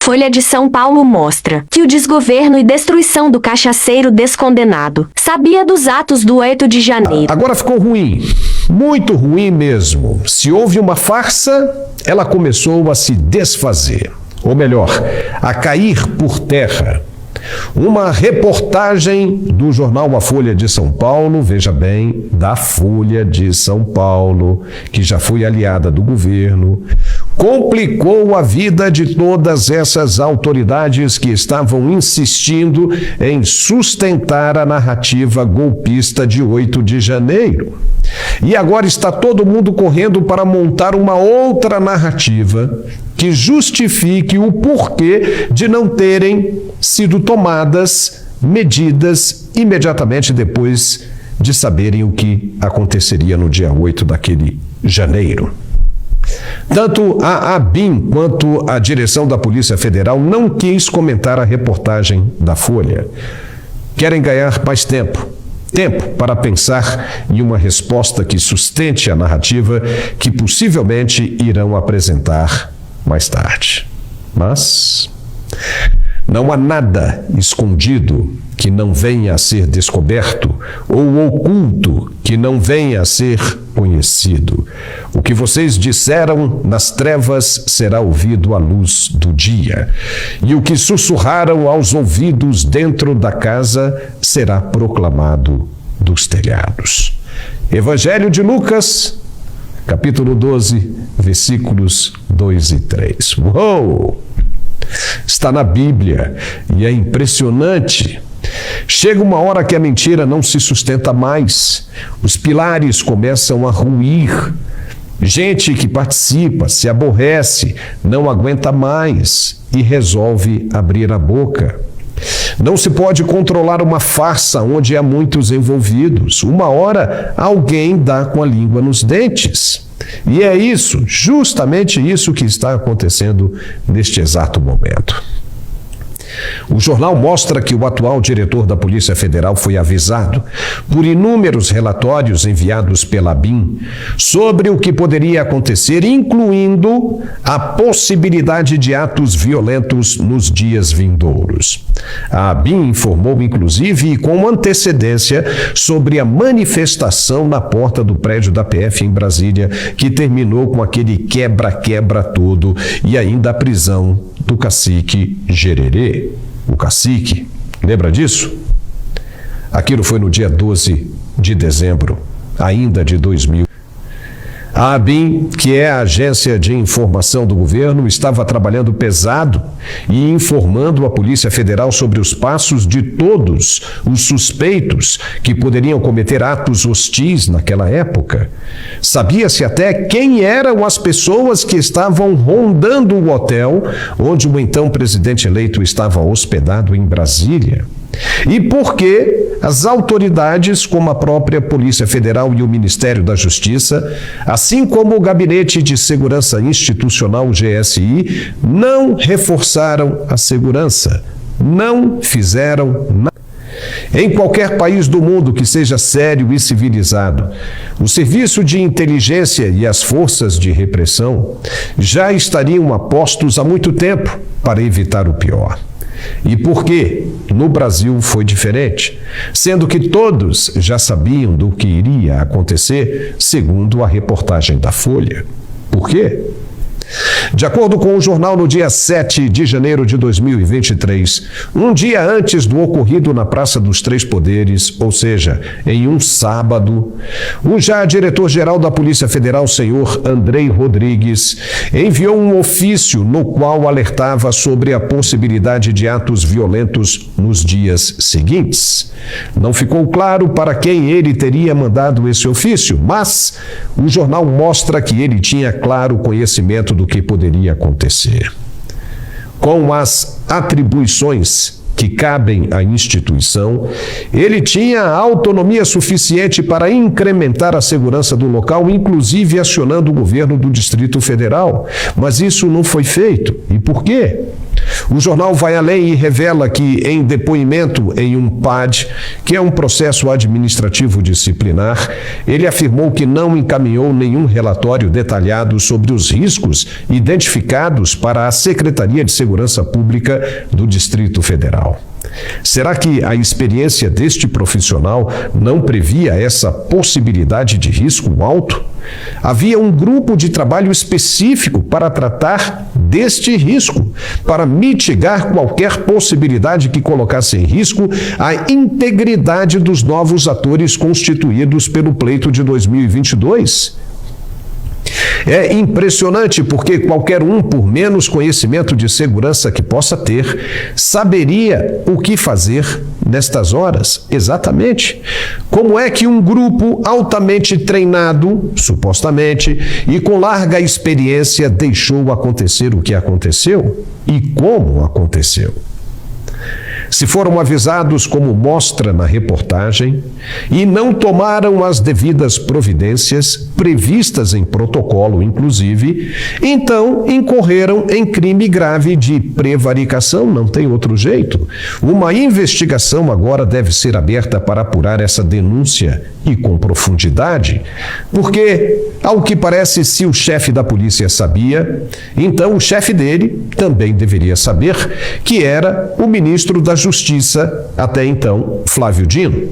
Folha de São Paulo mostra que o desgoverno e destruição do cachaceiro descondenado sabia dos atos do 8 de janeiro. Agora ficou ruim, muito ruim mesmo. Se houve uma farsa, ela começou a se desfazer, ou melhor, a cair por terra. Uma reportagem do jornal A Folha de São Paulo, veja bem, da Folha de São Paulo, que já foi aliada do governo, complicou a vida de todas essas autoridades que estavam insistindo em sustentar a narrativa golpista de 8 de janeiro. E agora está todo mundo correndo para montar uma outra narrativa que justifique o porquê de não terem sido tomadas medidas imediatamente depois de saberem o que aconteceria no dia 8 daquele janeiro. Tanto a ABIN quanto a direção da Polícia Federal não quis comentar a reportagem da Folha. Querem ganhar mais tempo para pensar em uma resposta que sustente a narrativa que possivelmente irão apresentar mais tarde. Mas não há nada escondido que não venha a ser descoberto ou oculto que não venha a ser conhecido. O que vocês disseram nas trevas será ouvido à luz do dia, e o que sussurraram aos ouvidos dentro da casa será proclamado dos telhados. Evangelho de Lucas, capítulo 12, versículos 2 e 3. Uou! Está na Bíblia e é impressionante. Chega uma hora que a mentira não se sustenta mais. Os pilares começam a ruir. Gente que participa, se aborrece, não aguenta mais e resolve abrir a boca. Não se pode controlar uma farsa onde há muitos envolvidos. Uma hora alguém dá com a língua nos dentes. E é isso, justamente isso que está acontecendo neste exato momento. O jornal mostra que o atual diretor da Polícia Federal foi avisado por inúmeros relatórios enviados pela ABIN sobre o que poderia acontecer, incluindo a possibilidade de atos violentos nos dias vindouros. A ABIN informou, inclusive, e com antecedência, sobre a manifestação na porta do prédio da PF em Brasília, que terminou com aquele quebra-quebra todo e ainda a prisão do cacique Gererê. O cacique, lembra disso? Aquilo foi no dia 12 de dezembro, ainda de 2000. A ABIN, que é a agência de informação do governo, estava trabalhando pesado e informando a Polícia Federal sobre os passos de todos os suspeitos que poderiam cometer atos hostis naquela época. Sabia-se até quem eram as pessoas que estavam rondando o hotel onde o então presidente eleito estava hospedado em Brasília. E por que as autoridades, como a própria Polícia Federal e o Ministério da Justiça, assim como o Gabinete de Segurança Institucional, o GSI, não reforçaram a segurança, não fizeram nada? Em qualquer país do mundo que seja sério e civilizado, o serviço de inteligência e as forças de repressão já estariam a postos há muito tempo para evitar o pior. E por que no Brasil foi diferente? Sendo que todos já sabiam do que iria acontecer, segundo a reportagem da Folha. Por quê? De acordo com o jornal, no dia 7 de janeiro de 2023, um dia antes do ocorrido na Praça dos Três Poderes, ou seja, em um sábado, o já diretor-geral da Polícia Federal, senhor Andrei Rodrigues, enviou um ofício no qual alertava sobre a possibilidade de atos violentos nos dias seguintes. Não ficou claro para quem ele teria mandado esse ofício, mas o jornal mostra que ele tinha claro conhecimento do que poderia acontecer. Com as atribuições que cabem à instituição, ele tinha autonomia suficiente para incrementar a segurança do local, inclusive acionando o governo do Distrito Federal. Mas isso não foi feito. E por quê? O jornal vai além e revela que, em depoimento em um PAD, que é um processo administrativo disciplinar, ele afirmou que não encaminhou nenhum relatório detalhado sobre os riscos identificados para a Secretaria de Segurança Pública do Distrito Federal. Será que a experiência deste profissional não previa essa possibilidade de risco alto? Havia um grupo de trabalho específico para tratar deste risco, para mitigar qualquer possibilidade que colocasse em risco a integridade dos novos atores constituídos pelo pleito de 2022. É impressionante porque qualquer um, por menos conhecimento de segurança que possa ter, saberia o que fazer nestas horas. Exatamente. Como é que um grupo altamente treinado, supostamente, e com larga experiência deixou acontecer o que aconteceu? E como aconteceu? Se foram avisados, como mostra na reportagem, e não tomaram as devidas providências, previstas em protocolo, inclusive, então incorreram em crime grave de prevaricação, não tem outro jeito. Uma investigação agora deve ser aberta para apurar essa denúncia e com profundidade, porque, ao que parece, se o chefe da polícia sabia, então o chefe dele também deveria saber, que era o ministro da Justiça, até então, Flávio Dino.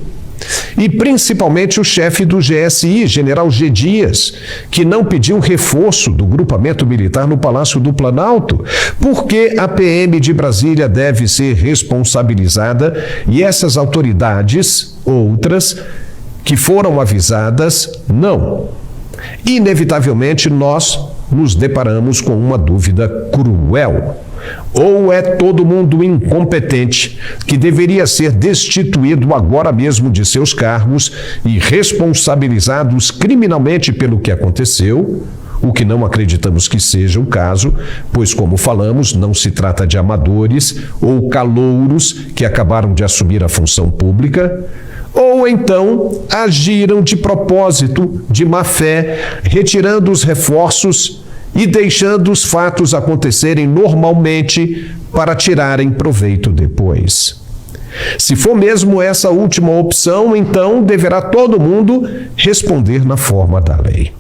E principalmente o chefe do GSI, General G. Dias, que não pediu reforço do grupamento militar no Palácio do Planalto, porque a PM de Brasília deve ser responsabilizada e essas autoridades, outras, que foram avisadas, não. Inevitavelmente, nós nos deparamos com uma dúvida cruel. Ou é todo mundo incompetente que deveria ser destituído agora mesmo de seus cargos e responsabilizados criminalmente pelo que aconteceu, o que não acreditamos que seja o caso, pois, como falamos, não se trata de amadores ou calouros que acabaram de assumir a função pública, ou então agiram de propósito, de má fé, retirando os reforços e deixando os fatos acontecerem normalmente para tirarem proveito depois. Se for mesmo essa última opção, então deverá todo mundo responder na forma da lei.